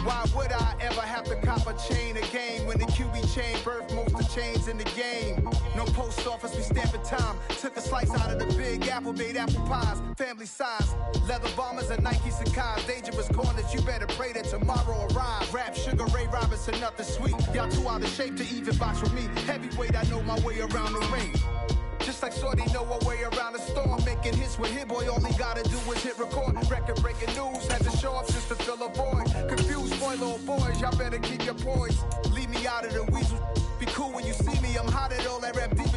Why would I ever have to cop a chain again when the QB chain birthed most of the chains in the game? No post office, we stamping time. Took a slice out of the big apple, made apple pies. Family size, leather bombers and Nike Sacai's. Dangerous corners, you better pray that tomorrow arrives. Rap, Sugar Ray Robinson, nothing sweet. Y'all too out of shape to even box with me. Heavyweight, I know my way around the ring. Just like Shorty know her way around the storm. Making hits with Hit Boy, all he gotta do is hit record. Record breaking news, had to show up just to fill a void. Confused boy, little boys, y'all better keep your poise. Leave me out of the weasel. Be cool when you see me, I'm hot at all that rap deep.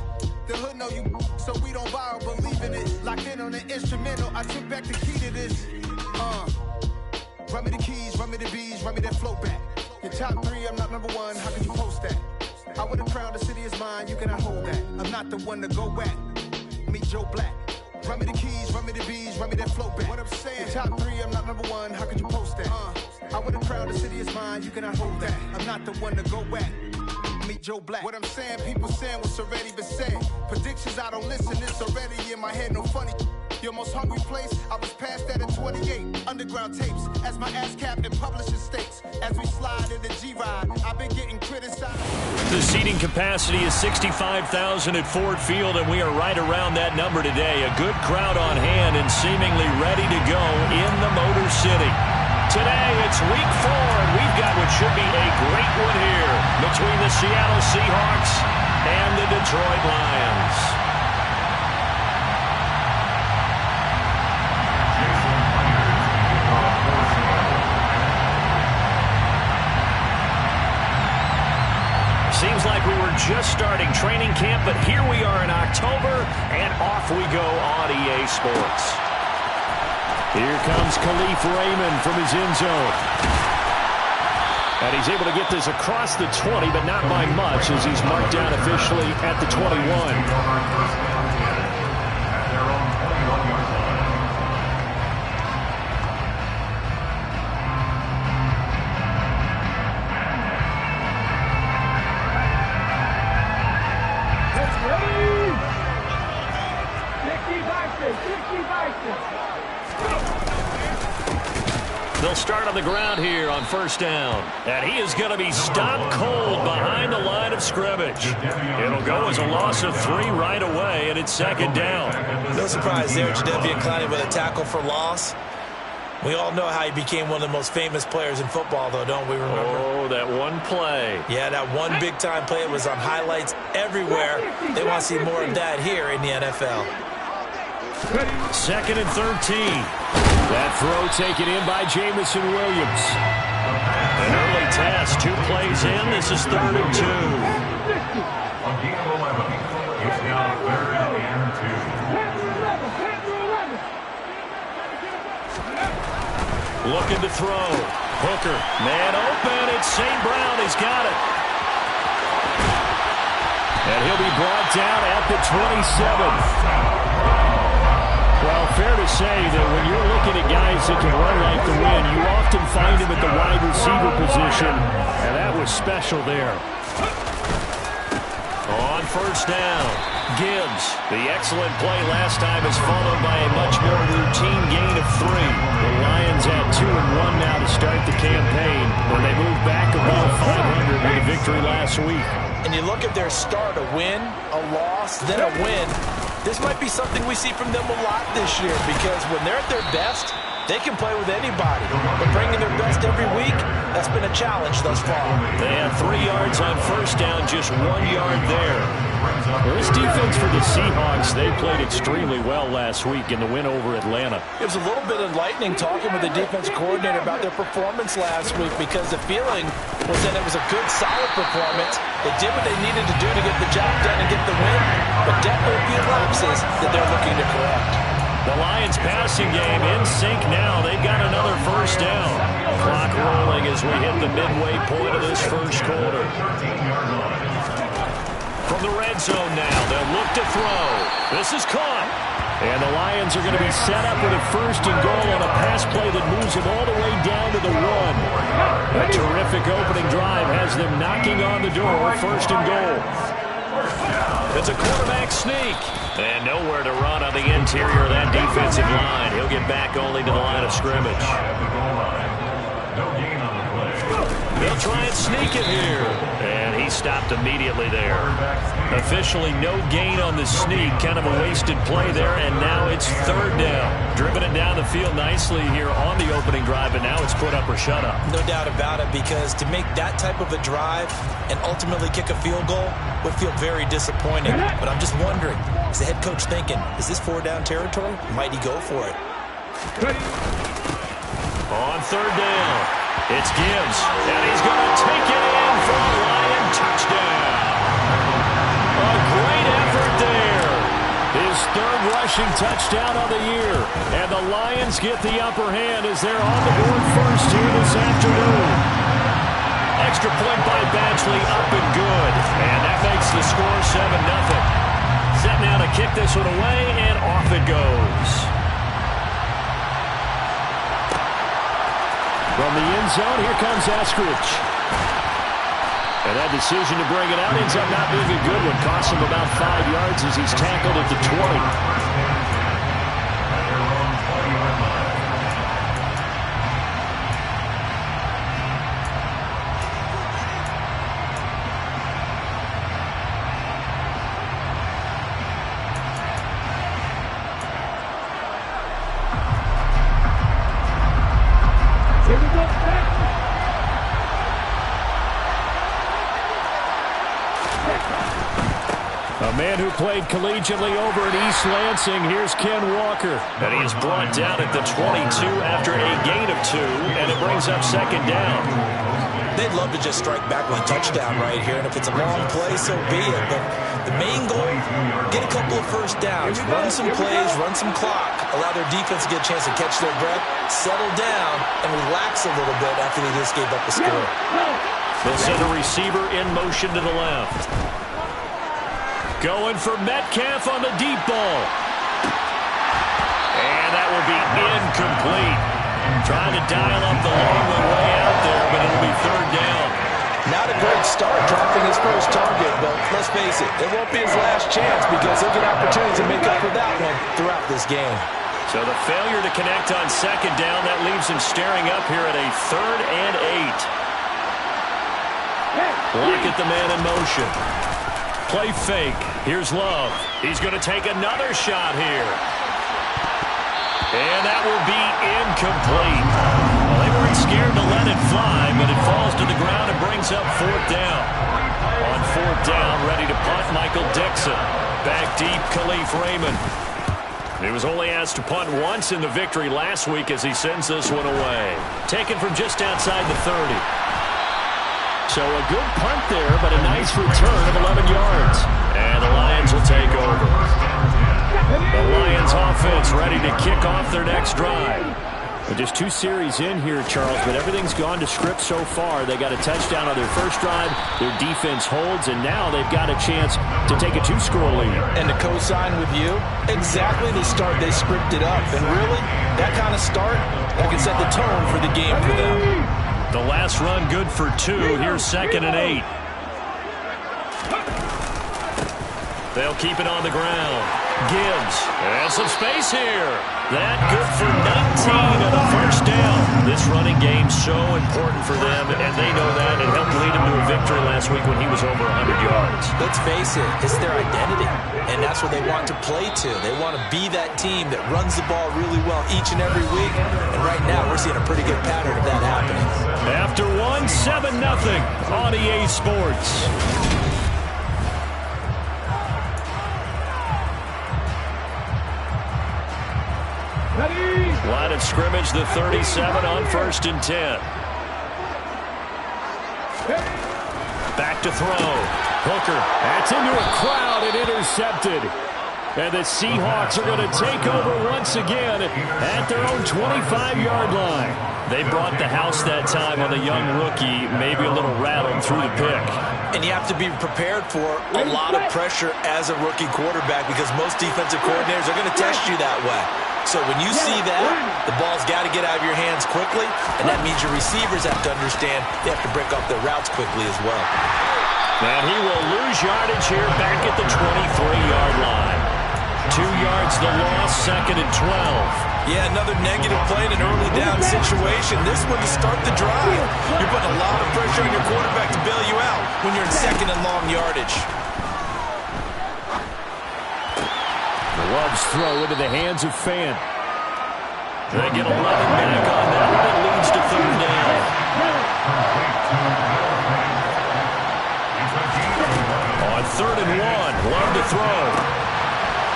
The hood know you, so we don't borrow, believe in it. Locked in on the instrumental, I took back the key to this. Run me the keys, run me the bees, run me that flow back. Your top 3, I'm not number 1, how could you post that? I would have crowned the city is mine, you cannot hold that. I'm not the one to go back. Meet Joe Black. Run me the keys, run me the bees, run me that flow back. What I'm saying, your top 3, I'm not number 1, how could you post that? I would have crowned the city is mine, you cannot hold that. I'm not the one to go back. Meet Joe Black. What I'm saying, people saying what's already been said. Predictions, I don't listen, it's already in my head, no funny. Your most hungry place, I was past that at 28. Underground tapes, as my ass cap in publishing states. As we slide in the G-Ride, I've been getting criticized. The seating capacity is 65,000 at Ford Field, and we are right around that number today. A good crowd on hand and seemingly ready to go in the Motor City. Today, it's week 4, and we've got what should be a great one here between the Seattle Seahawks and the Detroit Lions. Seems like we were just starting training camp, but here we are in October, and off we go on EA Sports. Here comes Khalif Raymond from his end zone. And he's able to get this across the 20, but not by much, as he's marked down officially at the 21. They'll start on the ground here on first down. And he is going to be stopped cold behind the line of scrimmage. It'll go as a loss of 3 right away, and it's second down. No surprise there, Jadeveon Clowney with a tackle for loss. We all know how he became one of the most famous players in football, though, don't we remember? Oh, that one play. Yeah, that one big-time play. It was on highlights everywhere. They want to see more of that here in the NFL. Second and 13. That throw taken in by Jamison Williams. An early test, 2 plays in. This is 3rd and 2. On game 11, it's now 3rd and 2. Looking to throw. Hooker, man open. It's St. Brown. He's got it. And he'll be brought down at the 27. Well, fair to say that when you're looking at guys that can run like the wind, you often find him at the wide receiver position, and that was special there. On first down, Gibbs. The excellent play last time is followed by a much more routine gain of 3. The Lions at 2-1 now to start the campaign, where they moved back above 500 with a victory last week. And you look at their start, a win, a loss, then a win. This might be something we see from them a lot this year, because when they're at their best, they can play with anybody. But bringing their best every week, that's been a challenge thus far. They had 3 yards on first down, just 1 yard there. Well, this defense for the Seahawks, they played extremely well last week in the win over Atlanta. It was a little bit enlightening talking with the defense coordinator about their performance last week, because the feeling was that it was a good, solid performance. They did what they needed to do to get the job done and get the win, but definitely a few lapses that they're looking to correct. The Lions passing game in sync now. They've got another first down. Clock rolling as we hit the midway point of this first quarter. From the red zone now, they'll look to throw. This is caught. And the Lions are going to be set up with a first and goal on a pass play that moves them all the way down to the 1. A terrific opening drive has them knocking on the door. First and goal. It's a quarterback sneak. And nowhere to run on the interior of that defensive line. He'll get back only to the line of scrimmage. No gain on the play. They'll try and sneak it here. And he stopped immediately there. Officially no gain on the sneak. Kind of a wasted play there. And now it's third down. Driven it down the field nicely here on the opening drive. And now it's put up or shut up. No doubt about it, because to make that type of a drive and ultimately kick a field goal would feel very disappointing. But I'm just wondering, is the head coach thinking, is this 4-down territory? Might he go for it? On third down, it's Gibbs, and he's going to take it in for a Lion touchdown. A great effort there. His third rushing touchdown of the year. And the Lions get the upper hand as they're on the board first here this afternoon. Extra point by Batchley, up and good. And that makes the score 7-0. Set now to kick this one away, and off it goes. From the end zone, here comes Eskridge. And that decision to bring it out ends up not being a good one. Costs him about 5 yards as he's tackled at the 20. A man who played collegiately over at East Lansing, here's Ken Walker. And he is brought down at the 22 after a gain of 2, and it brings up second down. They'd love to just strike back with a touchdown right here, and if it's a long play, so be it. But the main goal, get a couple of first downs, run some plays, run some clock, allow their defense to get a chance to catch their breath, settle down, and relax a little bit after they just gave up the score. They'll send a receiver in motion to the left. Going for Metcalf on the deep ball. And that will be incomplete. Trying to dial up the long one way out there, but it'll be third down. Not a great start dropping his first target, but let's face it, it won't be his last chance because he'll get opportunities to make up for that one throughout this game. So the failure to connect on second down, that leaves him staring up here at a 3rd and 8. Look at the man in motion. Play fake. Here's Love. He's going to take another shot here. And that will be incomplete. Well, they weren't scared to let it fly, but it falls to the ground and brings up 4th down. On 4th down, ready to punt, Michael Dixon. Back deep, Khalif Raymond. He was only asked to punt once in the victory last week as he sends this one away. Taken from just outside the 30. So a good punt there, but a nice return of 11 yards. And the Lions will take over. The Lions offense ready to kick off their next drive. Well, just 2 series in here, Charles, but everything's gone to script so far. They got a touchdown on their first drive. Their defense holds, and now they've got a chance to take a 2-score lead. And to co-sign with you, exactly the start they scripted up. And really, that kind of start, that can set the tone for the game for them. The last run good for 2. Here's 2nd and 8. They'll keep it on the ground. Gibbs has some space here. That good for 19 and a first down. This running game's so important for them, and they know that. It helped lead them to a victory last week when he was over 100 yards. Let's face it, it's their identity, and that's what they want to play to. They want to be that team that runs the ball really well each and every week, and right now we're seeing a pretty good pattern of that happening. After 7-0 on EA Sports. Line of scrimmage, the 37 on 1st and 10. Back to throw. Hooker. That's into a crowd and intercepted. And the Seahawks are going to take over once again at their own 25-yard line. They brought the house that time on the young rookie, maybe a little rattled through the pick. And you have to be prepared for a lot of pressure as a rookie quarterback because most defensive coordinators are going to test you that way. So when you see that, the ball's got to get out of your hands quickly, and that means your receivers have to understand they have to break off their routes quickly as well. And he will lose yardage here back at the 23-yard line. 2 yards the loss, 2nd and 12. Yeah, another negative play in an early down situation. situation. This one to start the drive. You're putting a lot of pressure on your quarterback to bail you out when you're in second and long yardage. The Love's throw into the hands of Fan. They get 11 back on that one. It leads to third down. On 3rd and 1, Love to throw.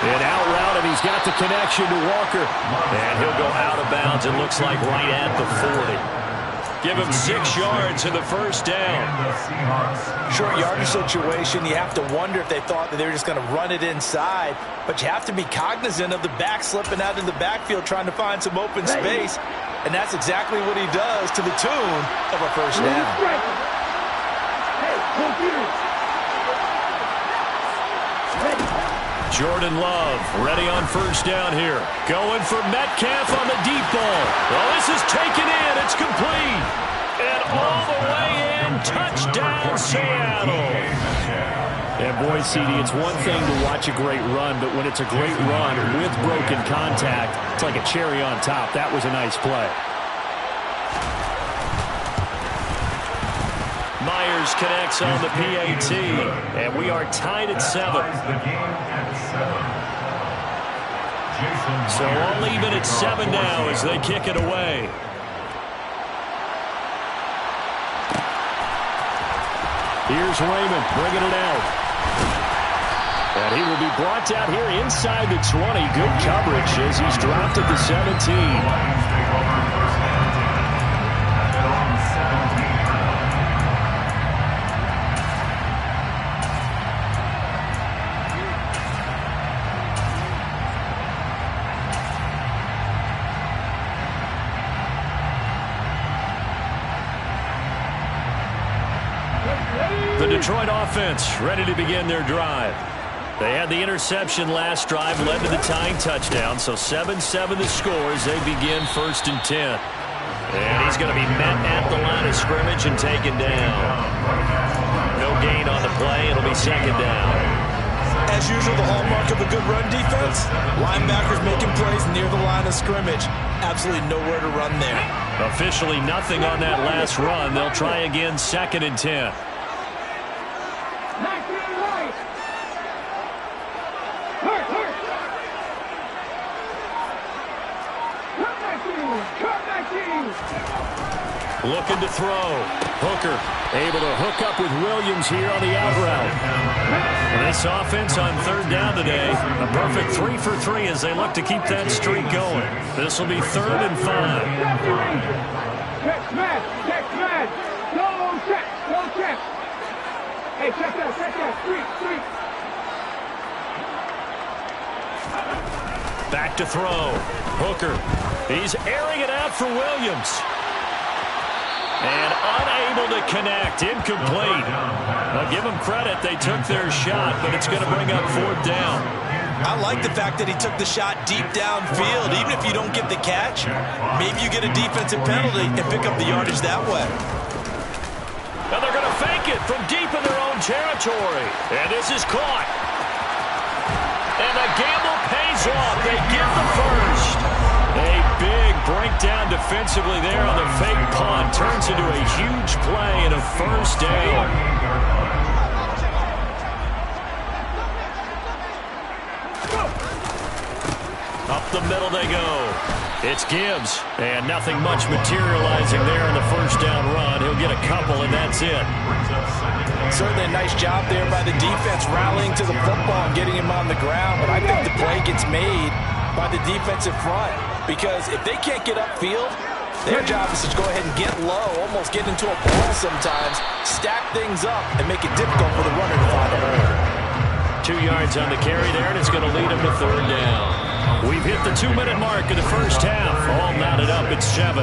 An out route, and he's got the connection to Walker. And he'll go out of bounds, it looks like right at the 40. Give him 6 yards in the first down. Short yardage situation, you have to wonder if they thought that they were just going to run it inside. But you have to be cognizant of the back slipping out in the backfield trying to find some open space. And that's exactly what he does to the tune of a first down. Jordan Love ready on first down here. Going for Metcalf on the deep ball. Well, this is taken in. It's complete. And all the way in. Touchdown, Seattle. And boy, CD, it's one thing to watch a great run, but when it's a great run with broken contact, it's like a cherry on top. That was a nice play. Myers connects on the PAT, and we are tied at 7. So all even at 7 now as they kick it away. Here's Raymond bringing it out. And he will be brought down here inside the 20. Good coverage as he's dropped at the 17. The Detroit offense ready to begin their drive. They had the interception last drive, led to the tying touchdown, so 7-7 the score as they begin 1st and 10. And he's going to be met at the line of scrimmage and taken down. No gain on the play. It'll be 2nd down. As usual, the hallmark of a good run defense, linebackers making plays near the line of scrimmage. Absolutely nowhere to run there. Officially nothing on that last run. They'll try again 2nd and 10. Looking to throw. Hooker able to hook up with Williams here on the out route. And this offense on 3rd down today, a perfect 3 for 3 as they look to keep that streak going. This will be 3rd and 5. Check, smash, check, smash. No check, no check. Hey, check that, streak. Back to throw. Hooker. He's airing it out for Williams. And unable to connect. Incomplete. I'll give them credit. They took their shot, but it's going to bring up 4th down. I like the fact that he took the shot deep downfield. Even if you don't get the catch, maybe you get a defensive penalty and pick up the yardage that way. And they're going to fake it from deep in their own territory. And this is caught. And the gamble pays off. They get the first. A big breakdown defensively there on the fake punt. Turns into a huge play and a 1st down. Up the middle they go. It's Gibbs. And nothing much materializing there on the 1st down run. He'll get a couple, and that's it. Certainly a nice job there by the defense rallying to the football and getting him on the ground. But I think the play gets made by the defensive front. Because if they can't get upfield, their job is to go ahead and get low, almost get into a ball sometimes, stack things up, and make it difficult for the runner to find a hole. 2 yards on the carry there, and it's going to lead them to 3rd down. We've hit the 2-minute mark in the first half. All knotted up at 7.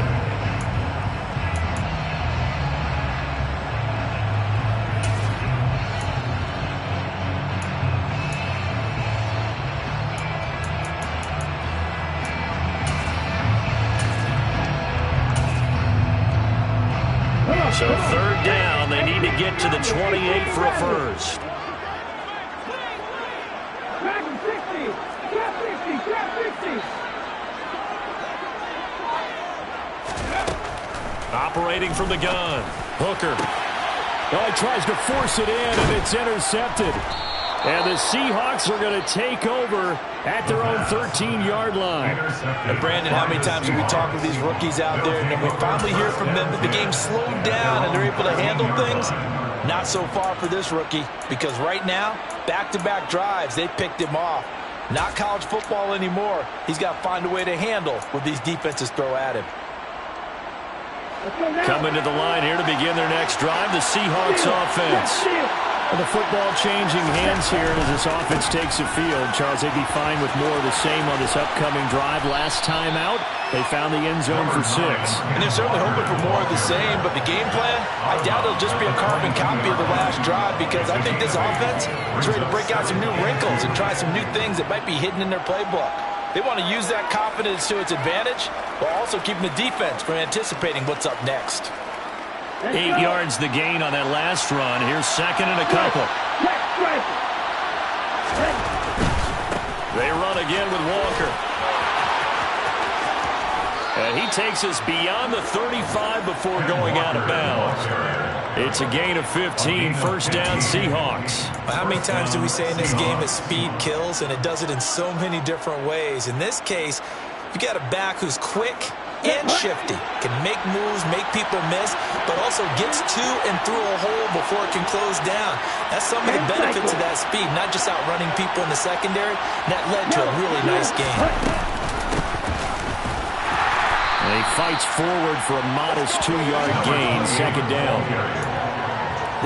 So 3rd down, they need to get to the 28 for a first. Back 60, trap 60, trap 60. Operating from the gun. Hooker. Oh, he tries to force it in, and it's intercepted. And the Seahawks are going to take over at their own 13-yard line. And Brandon, how many times have we talked with these rookies out there, and then we finally hear from them that the game slowed down and they're able to handle things? Not so far for this rookie, because right now, back-to-back drives, they picked him off. Not college football anymore. He's got to find a way to handle what these defenses throw at him. Coming to the line here to begin their next drive, the Seahawks offense. And the football changing hands here as this offense takes the field. Charles, they'd be fine with more of the same on this upcoming drive. Last time out, they found the end zone for 6. And they're certainly hoping for more of the same, but the game plan, I doubt it'll just be a carbon copy of the last drive, because I think this offense is ready to break out some new wrinkles and try some new things that might be hidden in their playbook. They want to use that confidence to its advantage, while also keeping the defense from anticipating what's up next. 8 yards the gain on that last run. Here's second and a couple. They run again with Walker. And he takes us beyond the 35 before going out of bounds. It's a gain of 15, first down Seahawks. How many times do we say in this game that speed kills, and it does it in so many different ways? In this case, you got a back who's quick and shifty, can make moves, make people miss, but also gets to and through a hole before it can close down. That's some of the benefits of that speed, not just outrunning people in the secondary. And that led to a really nice game. And he fights forward for a modest 2-yard gain, second down.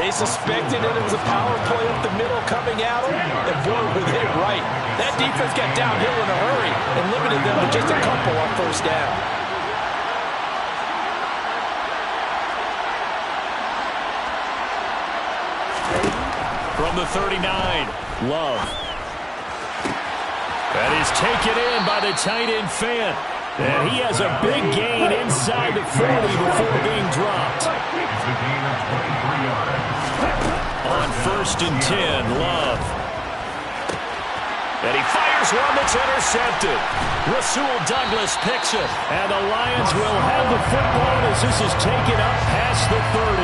They suspected it was a power play up the middle coming at them, and boy, were they right. That defense got downhill in a hurry and limited them to just a couple on first down. From the 39, Love. That is taken in by the tight end Fant. And he has a big gain inside the 40 before being dropped. On first and 10, Love. And he fires one that's intercepted. Rasul Douglas picks it. And the Lions will have the football as this is taken up past the 30.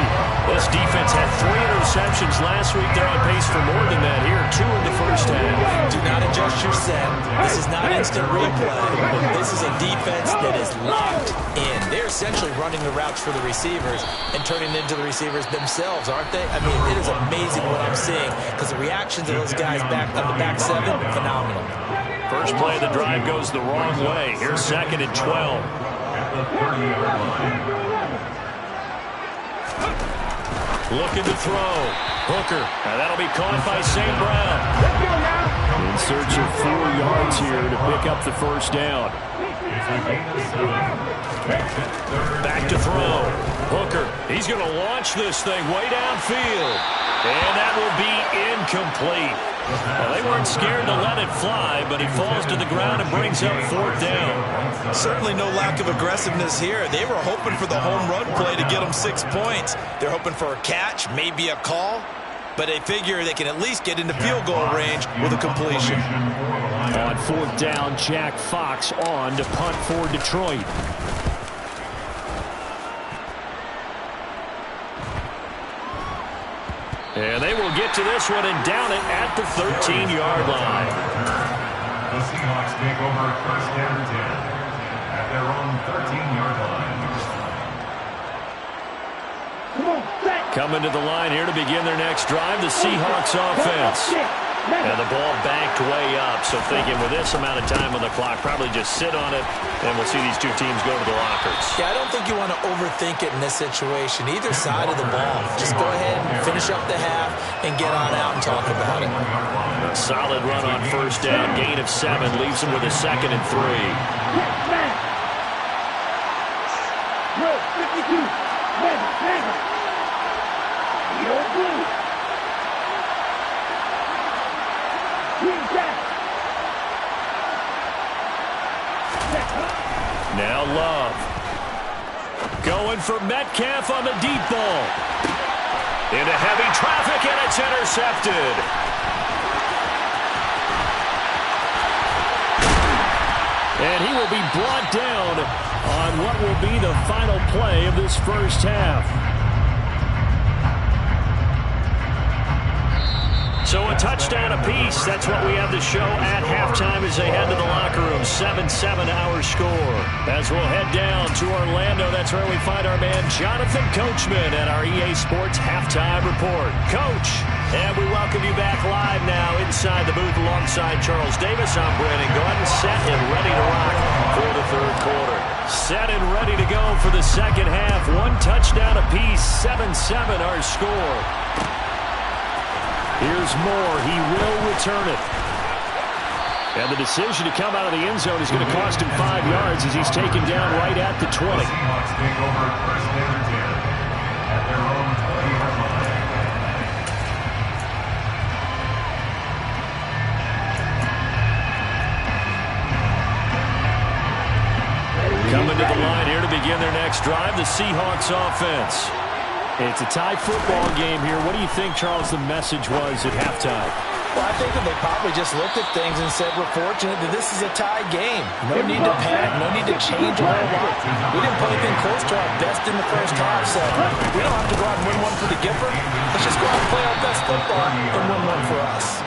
This defense had 3 interceptions last week. They're on pace for more than that here. 2 in the first half. Do not adjust your set. This is not instant replay. This is a defense that is locked in. They're essentially running the routes for the receivers and turning it into the receivers themselves, aren't they? I mean, it is amazing what I'm seeing, because the reactions of those guys back on the back 7, phenomenal. First play of the drive goes the wrong way. Here's second and 12. Looking to throw. Hooker. Now that'll be caught by St. Brown. In search of 4 yards here to pick up the first down. Back to throw. Hooker. He's going to launch this thing way downfield. And that will be incomplete. Well, they weren't scared to let it fly, but he falls to the ground and brings up 4th down. Certainly no lack of aggressiveness here. They were hoping for the home run play to get them 6 points. They're hoping for a catch, maybe a call, but they figure they can at least get into field goal range with a completion. On 4th down, Jack Fox on to punt for Detroit. And they will get to this one and down it at the 13-yard line. The Seahawks take over first and 10 at their own 13-yard line. Coming to the line here to begin their next drive, the Seahawks offense. And the ball banked way up, so thinking with this amount of time on the clock, probably just sit on it, and we'll see these two teams go to the lockers. Yeah, I don't think you want to overthink it in this situation, either side of the ball. Just go ahead and finish up the half and get on out and talk about it. A solid run on first down, gain of 7, leaves them with a 2nd and 3. Now Love. Going for Metcalf on the deep ball. Into heavy traffic, and it's intercepted. And he will be brought down on what will be the final play of this first half. So a touchdown apiece. That's what we have to show at halftime as they head to the locker room. 7-7 our score. As we'll head down to Orlando, that's where we find our man Jonathan Coachman at our EA Sports Halftime Report. Coach, and we welcome you back live now inside the booth alongside Charles Davis. I'm Brandon Gordon, set and ready to rock for the third quarter. Set and ready to go for the second half. One touchdown apiece, 7-7 our score. Here's Moore. He will return it. And the decision to come out of the end zone is going to cost him 5 yards as he's taken down right at the 20. Seahawks take over first and 10 at their own 20-yard line. Coming to the line here to begin their next drive, the Seahawks offense. It's a tie football game here. What do you think, Charles, the message was at halftime? Well, I think that they probably just looked at things and said, we're fortunate that this is a tie game. No need to panic. No need to change a whole lot. We didn't play anything close to our best in the first half, so we don't have to go out and win one for the giver. Let's just go out and play our best football and win one for us.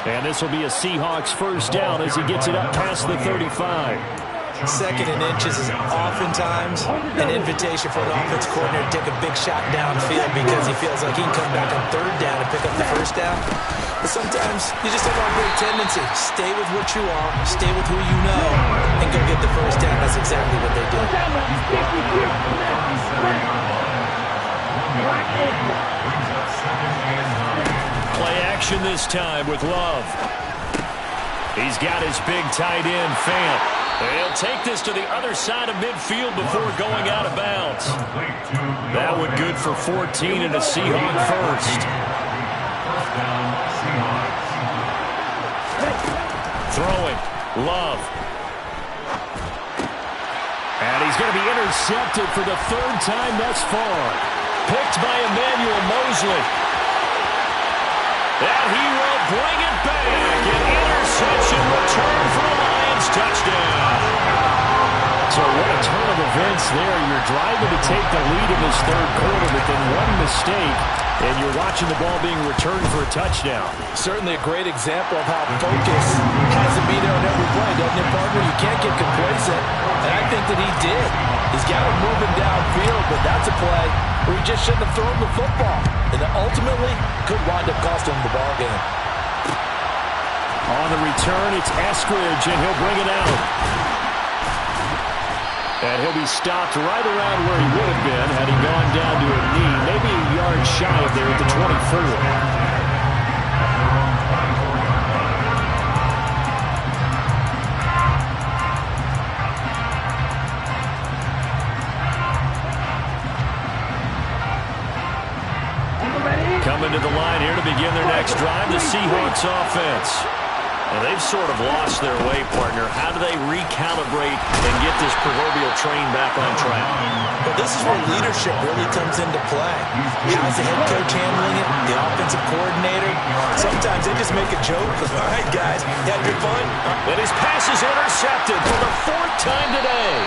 And this will be a Seahawks first down as he gets it up past the 35. Second and inches is oftentimes an invitation for an offense coordinator to take a big shot downfield because he feels like he can come back on third down and pick up the first down. But sometimes you just have a great tendency. Stay with what you are, stay with who you know, and go get the first down. That's exactly what they did. Play action this time with Love. He's got his big tight end, Fant. They'll take this to the other side of midfield before going out of bounds. That one good for 14 and a Seahawk first. Throwing, Love. And he's going to be intercepted for the third time thus far. Picked by Emmanuel Mosley. And he will bring it back. An interception return for the Lions touchdown. So what a turn of events there. You're driving to take the lead in this third quarter, but then one mistake, and you're watching the ball being returned for a touchdown. Certainly a great example of how focus has to be there on every play, doesn't it, partner? You can't get complacent, and I think that he did. He's got him moving downfield, but that's a play where he just shouldn't have thrown the football, and ultimately could wind up costing him the ball game. On the return, it's Eskridge, and he'll bring it out. And he'll be stopped right around where he would have been had he gone down to a knee, maybe a yard shy of there at the 24. Coming to the line here to begin their next drive, the Seahawks offense. Well, they've sort of lost their way, partner. How do they recalibrate and get this proverbial train back on track? Well, this is where leadership really comes into play. How's the head coach handling it? The offensive coordinator? Sometimes they just make a joke. All right, guys, you had your fun? And his pass is intercepted for the fourth time today.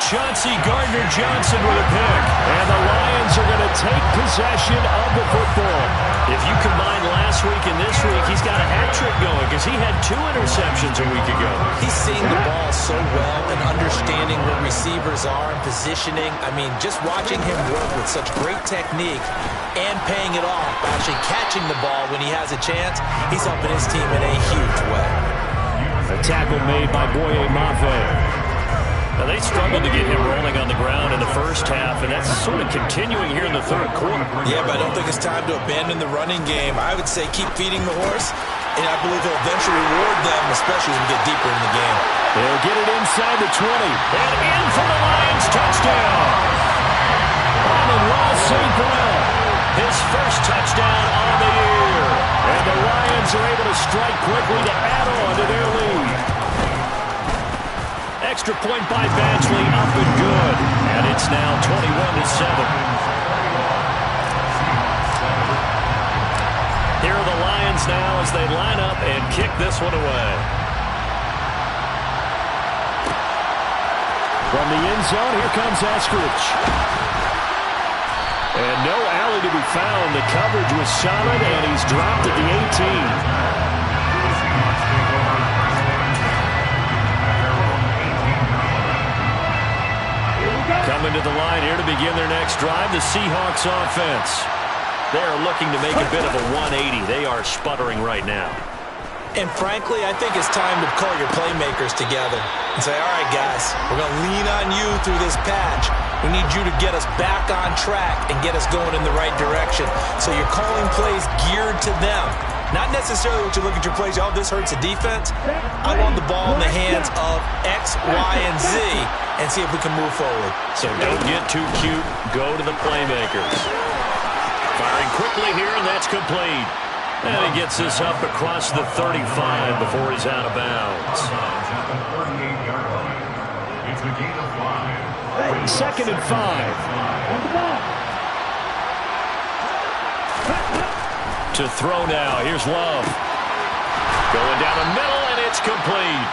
Chauncey Gardner-Johnson with a pick. And the Lions are going to take possession of the football. If you combine last week and this week, he's got a hat trick going because he had 2 interceptions a week ago. He's seeing the ball so well and understanding where receivers are and positioning. I mean, just watching him work with such great technique and paying it off by actually catching the ball when he has a chance, he's helping his team in a huge way. A tackle made by Boye Mafe. Now, they struggled to get him rolling on the ground in the first half, and that's sort of continuing here in the third quarter. Yeah, but I don't think it's time to abandon the running game. I would say keep feeding the horse, and I believe he'll eventually reward them, especially as we get deeper in the game. They'll get it inside the 20, and in for the Lions touchdown. Amon-Ra St. Brown, his first touchdown on the year. And the Lions are able to strike quickly to add on to their lead. Extra point by Badgley, up and good. And it's now 21-7. Here are the Lions now as they line up and kick this one away. From the end zone, here comes Eskridge. And no alley to be found. The coverage was solid, and he's dropped at the 18. Coming to the line here to begin their next drive, the Seahawks offense. They are looking to make a bit of a 180. They are sputtering right now. And frankly, I think it's time to call your playmakers together and say, all right, guys, we're going to lean on you through this patch. We need you to get us back on track and get us going in the right direction. So you're calling plays geared to them. Not necessarily what you look at your plays, oh, this hurts the defense. I want the ball in the hands of X, Y, and Z and see if we can move forward. So don't get too cute. Go to the playmakers. Firing quickly here, and that's complete. And he gets this up across the 35 before he's out of bounds. It's a gain of 5. 2nd and 5. To throw now. Here's Love. Going down the middle, and it's complete.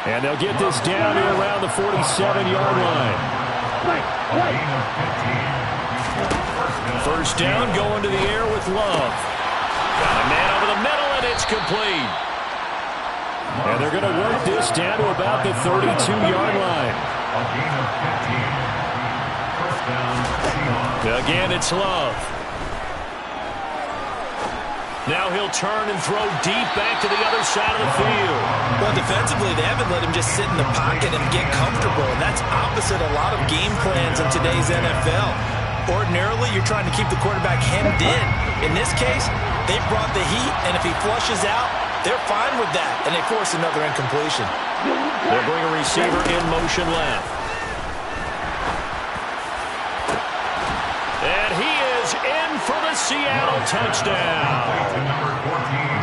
And they'll get this down here around the 47-yard line. First down, going to the air with Love. Got a man over the middle, and it's complete. And they're going to work this down to about the 32-yard line. Again, it's Love. Now he'll turn and throw deep back to the other side of the field. Well, defensively, they haven't let him just sit in the pocket and get comfortable, and that's opposite a lot of game plans in today's NFL. Ordinarily, you're trying to keep the quarterback hemmed in. In this case, they brought the heat, and if he flushes out, they're fine with that, and they force another incompletion. They'll bring a receiver in motion left. And he is in for the Seattle touchdown.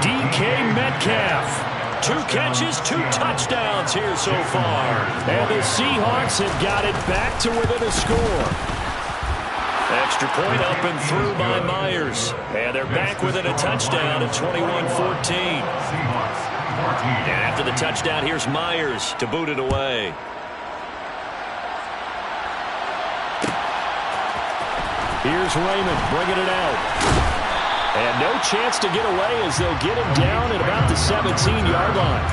DK Metcalf. 2 catches, 2 touchdowns here so far. And the Seahawks have got it back to within a score. Extra point up and through by Myers. And they're back within a touchdown at 21-14. And after the touchdown, here's Myers to boot it away. Here's Raymond bringing it out. And no chance to get away as they'll get him down at about the 17-yard line.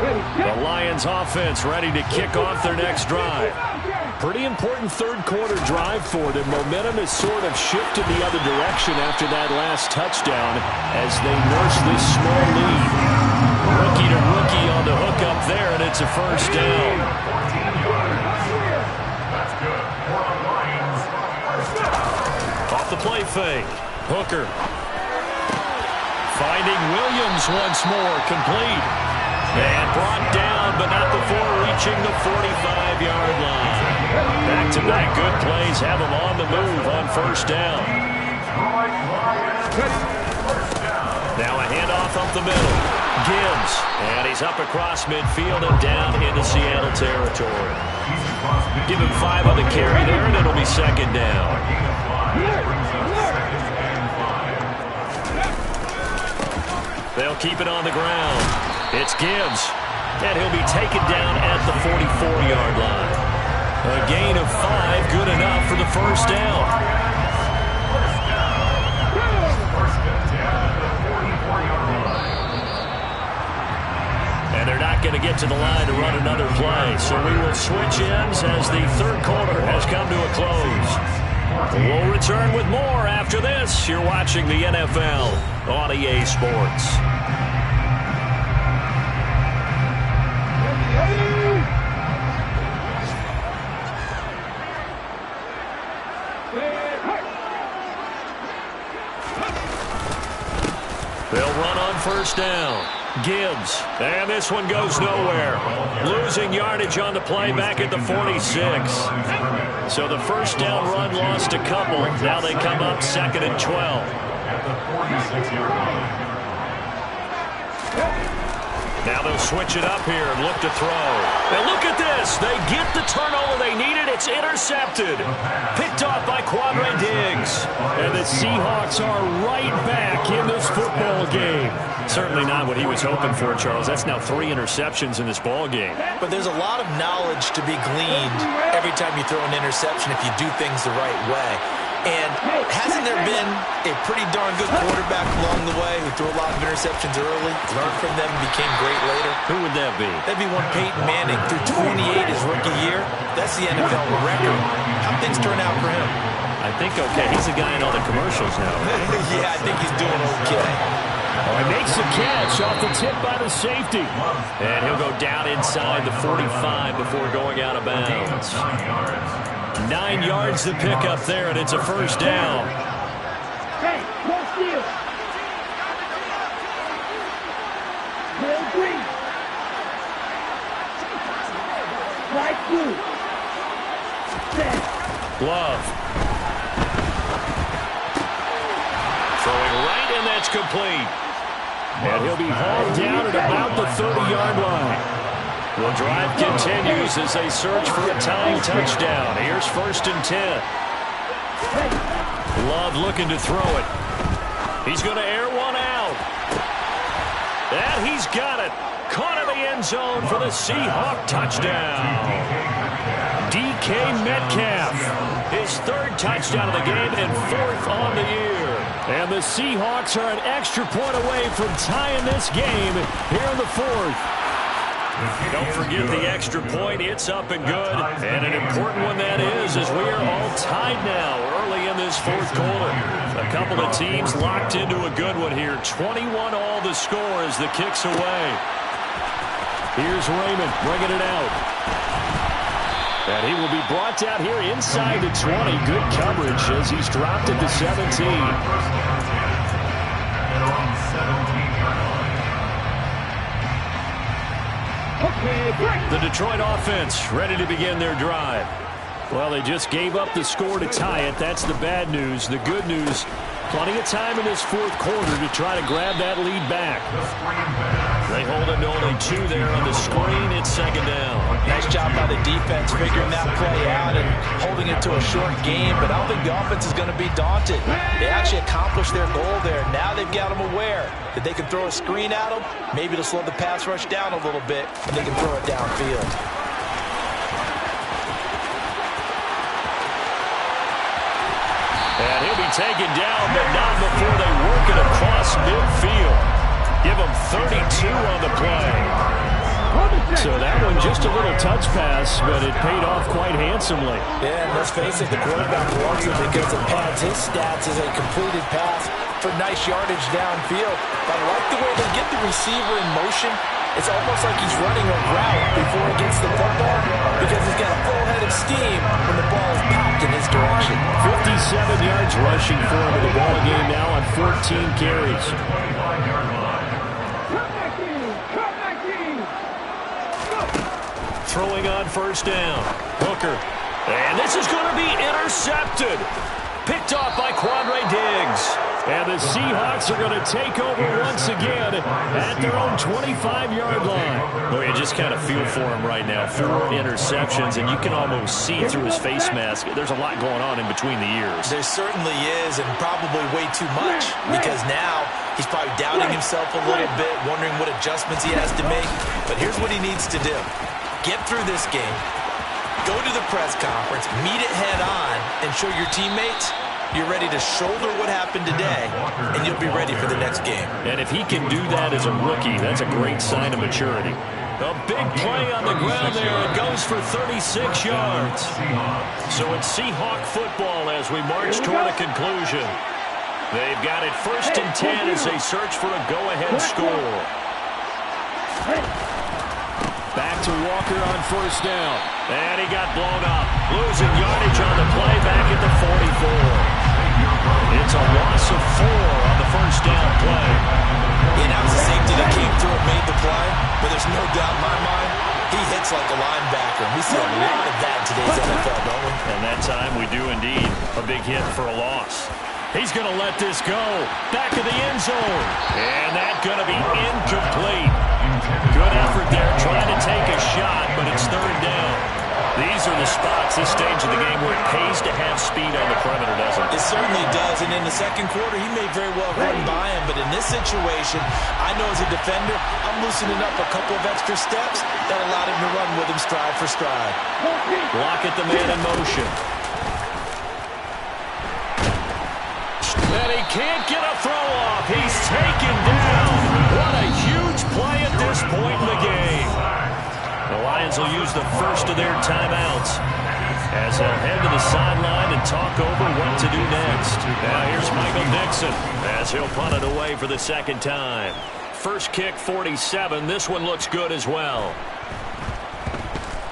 The Lions offense ready to kick off their next drive. Pretty important third-quarter drive for them. Momentum has sort of shifted the other direction after that last touchdown as they nurse this small lead. Rookie to rookie on the hook up there, and it's a first down. Off the play fake. Hooker. Finding Williams once more, complete. And brought down, but not before reaching the 45-yard line. Back-to-back good plays have them on the move on first down. Now a handoff up the middle. Gibbs, and he's up across midfield and down into Seattle territory. Give him 5 on the carry there, and it'll be second down. They'll keep it on the ground. It's Gibbs, and he'll be taken down at the 44-yard line. A gain of 5, good enough for the first down. And they're not going to get to the line to run another play, so we will switch ends as the third quarter has come to a close. We'll return with more after this. You're watching the NFL on EA Sports. They'll run on first down. Gibbs, and this one goes nowhere. Losing yardage on the play back at the 46. So the first down run lost a couple. Now they come up 2nd and 12. Now they'll switch it up here and look to throw. And look at this. They get the turnover they needed. It's intercepted. Picked off by Quandre Diggs. And the Seahawks are right back in this football game. Certainly not what he was hoping for, Charles. That's now 3 interceptions in this ball game. But there's a lot of knowledge to be gleaned every time you throw an interception if you do things the right way. And hasn't there been a pretty darn good quarterback along the way who threw a lot of interceptions early, learned from them, and became great later? Who would that be? That'd be one Peyton Manning. Threw 28 his rookie year. That's the NFL record. How'd things turn out for him? I think okay. He's the guy in all the commercials now. Yeah, I think he's doing okay. Oh, he makes the catch off the tip by the safety. And he'll go down inside the 45 before going out of bounds. 9 yards to pick up there, and it's a first down. Hey, no steal. Bill Green. Right through. Set. Glove. Throwing right, and that's complete. And he'll be hauled down at about the 30-yard line. The drive continues as they search for a tying touchdown. Here's 1st and 10. Love looking to throw it. He's going to air one out. And he's got it. Caught in the end zone for the Seahawk touchdown. DK Metcalf. His 3rd touchdown of the game and 4th on the year. And the Seahawks are an extra point away from tying this game here in the 4th. Don't forget the extra point. It's up and good. And an important one that is, as we are all tied now early in this 4th quarter. A couple of teams locked into a good one here. 21 all the score as the kick's away. Here's Raymond bringing it out. And he will be brought down here inside the 20. Good coverage as he's dropped at the 17. The Detroit offense ready to begin their drive. Well, they just gave up the score to tie it. That's the bad news. The good news, plenty of time in this 4th quarter to try to grab that lead back. They hold it to only 2 there on the screen. It's 2nd down. Nice job by the defense figuring that play out and holding it to a short game, but I don't think the offense is going to be daunted. They actually accomplished their goal there. Now they've got them aware that they can throw a screen at them, maybe to slow the pass rush down a little bit, and they can throw it downfield. And he'll be taken down, but not before they work it across midfield. Give him 32 on the play. So that one just a little touch pass, but it paid off quite handsomely. Yeah, and let's face it, the quarterback wants it because it pads his stats as a completed pass for nice yardage downfield. But I like the way they get the receiver in motion. It's almost like he's running a route before he gets the football because he's got a full head of steam when the ball is popped in his direction. 57 yards rushing for him in the ball game now on 14 carries. Throwing on 1st down. Hooker. And this is going to be intercepted. Picked off by Quandre Diggs. And the Seahawks are going to take over once again at their own 25-yard line. Well, you just kind of feel for him right now. 4 interceptions, and you can almost see through his face mask. There's a lot going on in between the ears. There certainly is, and probably way too much, because now he's probably doubting himself a little bit, wondering what adjustments he has to make. But here's what he needs to do. Get through this game, go to the press conference, meet it head on, and show your teammates you're ready to shoulder what happened today, and you'll be ready for the next game. And if he can do that as a rookie, that's a great sign of maturity. A big play on the ground there. It goes for 36 yards. So it's Seahawk football as we march toward a conclusion. They've got it 1st and 10 as they search for a go-ahead score. Back to Walker on 1st down. And he got blown up. Losing yardage on the play back at the 44. It's a loss of 4 on the 1st down play. And that was a safety that came through and made the play. But there's no doubt in my mind, he hits like a linebacker. We see a lot of that in today's NFL, don't we? And that time we do indeed. A big hit for a loss. He's going to let this go. Back of the end zone. And that's going to be incomplete. this stage of the game where it pays to have speed on the perimeter, doesn't it? It certainly does, and in the second quarter, he may very well run by him, but in this situation, I know as a defender, I'm loosening up a couple of extra steps that allowed him to run with him stride for stride. Block at the man in motion. And he can't get a throw off. He's taken down. What a huge play at this point in the game. The Lions will use the first of their timeouts as they'll head to the sideline and talk over what to do next. Now here's Michael Dixon as he'll punt it away for the second time. First kick, 47. This one looks good as well.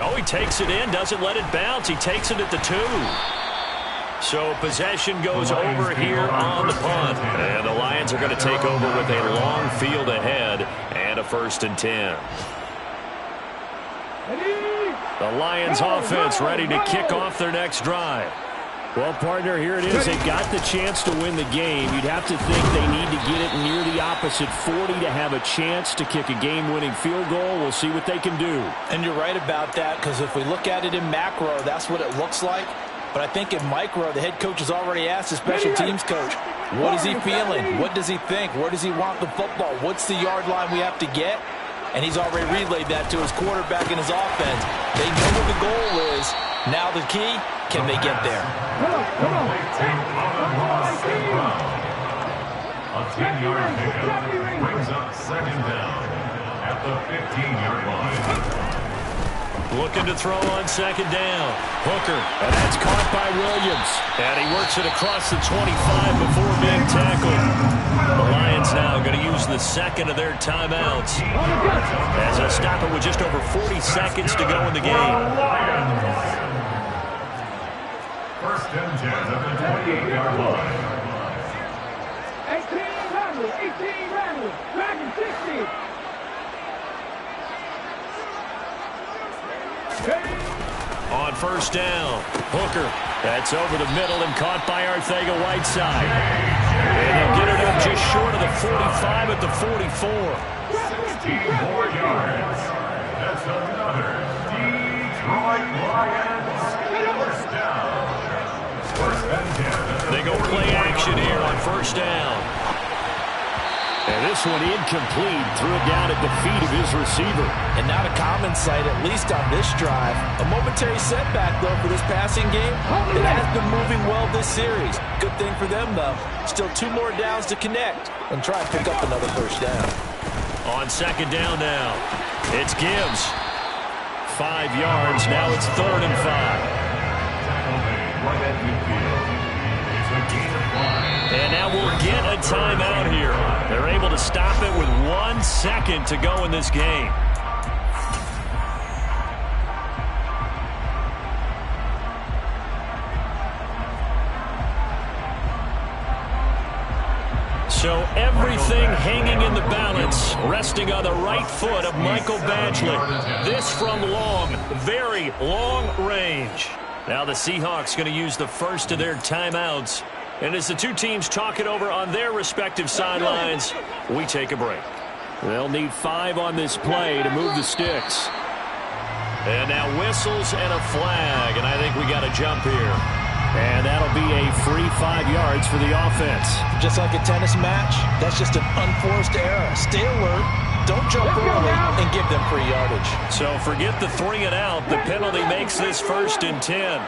Oh, he takes it in, doesn't let it bounce. He takes it at the 2. So possession goes over here on the punt. And the Lions are going to take over with a long field ahead and a 1st and 10. The Lions offense ready to kick off their next drive. Well, partner, here it is. They got the chance to win the game. You'd have to think they need to get it near the opposite 40 to have a chance to kick a game-winning field goal. We'll see what they can do. And you're right about that, because if we look at it in macro, that's what it looks like. But I think in micro, the head coach has already asked the special teams coach, what is he feeling? What does he think? Where does he want the football? What's the yard line we have to get? And he's already relayed that to his quarterback and his offense. They know what the goal is. Now the key, can they get there? A 10-yard pickup brings up second down at the 15-yard line. Looking to throw on second down. Hooker, and that's caught by Williams. And he works it across the 25 before being tackled. The Lions now going to use the second of their timeouts as they'll stop it with just over 40 seconds to go in the game. First and 10 at the 28-yard line. 18 Randall, Dragon 60. On first down, Hooker. That's over the middle and caught by Arcega-Whiteside. And he'll get it up just short of the 45 at the 44. 16 more yards. That's another Detroit Lions first down. First and 10. They go play action here on first down. And this one incomplete. Threw it down at the feet of his receiver. And not a common sight, at least on this drive. A momentary setback, though, for this passing game. It has been moving well this series. Good thing for them, though. Still 2 more downs to connect and try and pick up another first down. On second down now, it's Gibbs. 5 yards. Now it's 3rd and 5. Right at midfield. It's a gain of 5. And now we'll get a timeout here. They're able to stop it with 1 second to go in this game. So everything hanging in the balance, resting on the right foot of Michael Badgley. This from long, very long range. Now the Seahawks going to use the first of their timeouts. And as the two teams talk it over on their respective sidelines, we take a break. They'll need 5 on this play to move the sticks. And now whistles and a flag, and I think we got a jump here. And that'll be a free 5 yards for the offense. Just like a tennis match, that's just an unforced error. Stay alert, don't jump early, and give them free yardage. So forget the 3 and out. The penalty makes this 1st and 10.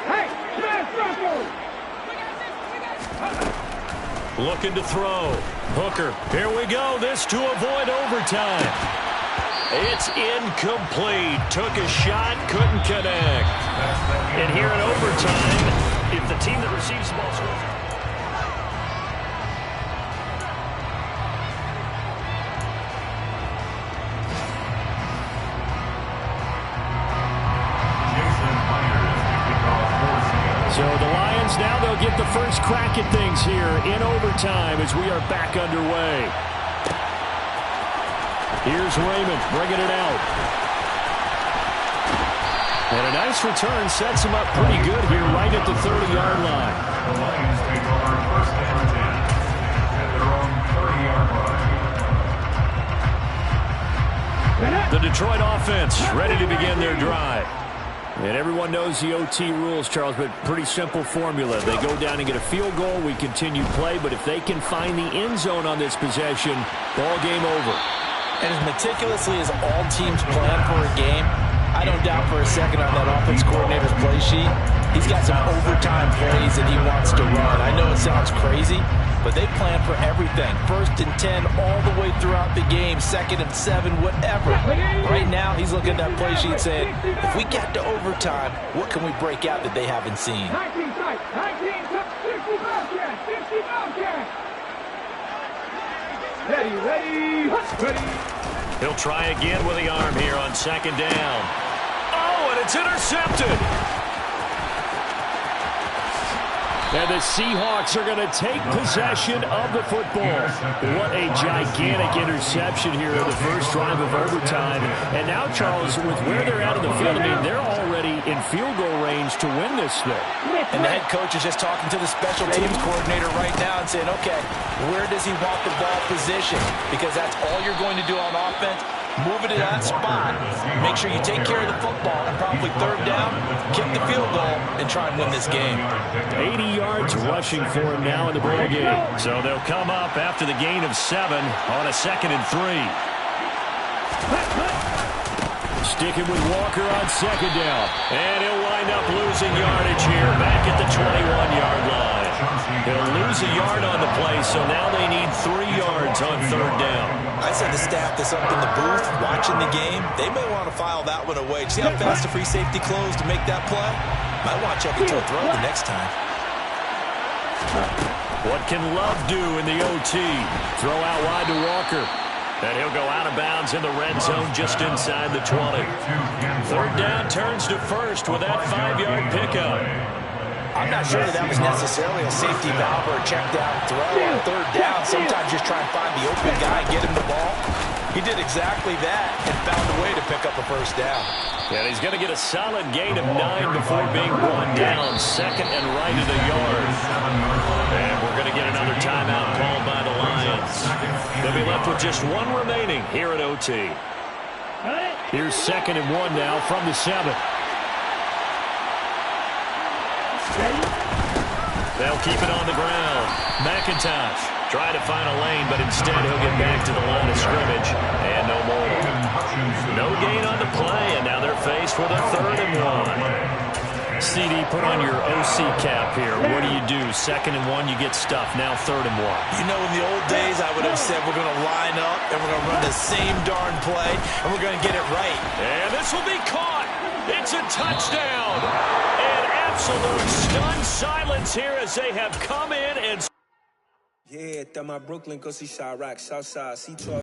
Hey, smash Bronco! Looking to throw. Hooker, here we go. This to avoid overtime. It's incomplete. Took a shot, couldn't connect. And here in overtime, if the team that receives the ball scores. So the Lions now they'll get the first crack at things here in overtime as we are back underway. Here's Raymond bringing it out. And a nice return sets him up pretty good here right at the 30-yard line. The Lions take over first and 10 at their own 30-yard line. The Detroit offense ready to begin their drive. And everyone knows the OT rules, Charles, but pretty simple formula. They go down and get a field goal. We continue play, but if they can find the end zone on this possession, ball game over. And as meticulously as all teams plan for a game, I don't doubt for a second on that offense coordinator's play sheet, he's got some overtime plays that he wants to run. I know it sounds crazy, but they plan for everything. 1st and 10 all the way throughout the game, 2nd and 7, whatever. Right now, he's looking at that play sheet saying, if we get to overtime, what can we break out that they haven't seen? 19 tight, 19 tight, 50 Bobcat, 50 Bobcat. Ready. He'll try again with the arm here on 2nd down. Oh, and it's intercepted. And the Seahawks are going to take possession of the football. What a gigantic interception here in the first drive of overtime. And now, Charles, with where they're at in the field, I mean, they're already in field goal range to win this thing. And the head coach is just talking to the special teams coordinator right now and saying, okay, where does he want the ball positioned? Because that's all you're going to do on offense. Move it to that spot. Make sure you take care of the football. And probably 3rd down, kick the field goal, and try and win this game. 80 yards rushing for him now in the ball game. So they'll come up after the gain of 7 on a 2nd and 3. Sticking with Walker on 2nd down. And he'll wind up losing yardage here back at the 21-yard line. He'll lose a yard on the play, so now they need 3 yards on 3rd down. I said the staff that's up in the booth watching the game, they may want to file that one away. See how fast the free safety closed to make that play? Might want to check into a throw the next time. What can Love do in the OT? Throw out wide to Walker. And he'll go out of bounds in the red zone just inside the 20. 3rd down turns to 1st with that 5-yard pickup. I'm not sure that was necessarily a safety valve or a check down throw on 3rd down. Sometimes just try and find the open guy and get him the ball. He did exactly that and found a way to pick up a 1st down. And he's going to get a solid gain of 9 before being brought down. 2nd and right of the yard. And we're going to get another timeout called by the Lions. They'll be left with just 1 remaining here at OT. Here's 2nd and 1 now from the 7. They'll keep it on the ground. McIntosh trying to find a lane, but instead he'll get back to the line of scrimmage. And no more. No gain on the play, and now they're faced with a 3rd and 1. CD, put on your OC cap here. What do? 2nd and 1, you get stuffed. Now 3rd and 1. You know, in the old days, I would have said we're going to line up and we're going to run the same darn play, and we're going to get it right. And this will be caught. It's a touchdown. And absolute stunned silence here as they have come in and... Yeah, that my Brooklyn, go see Chirac, Southside, C12.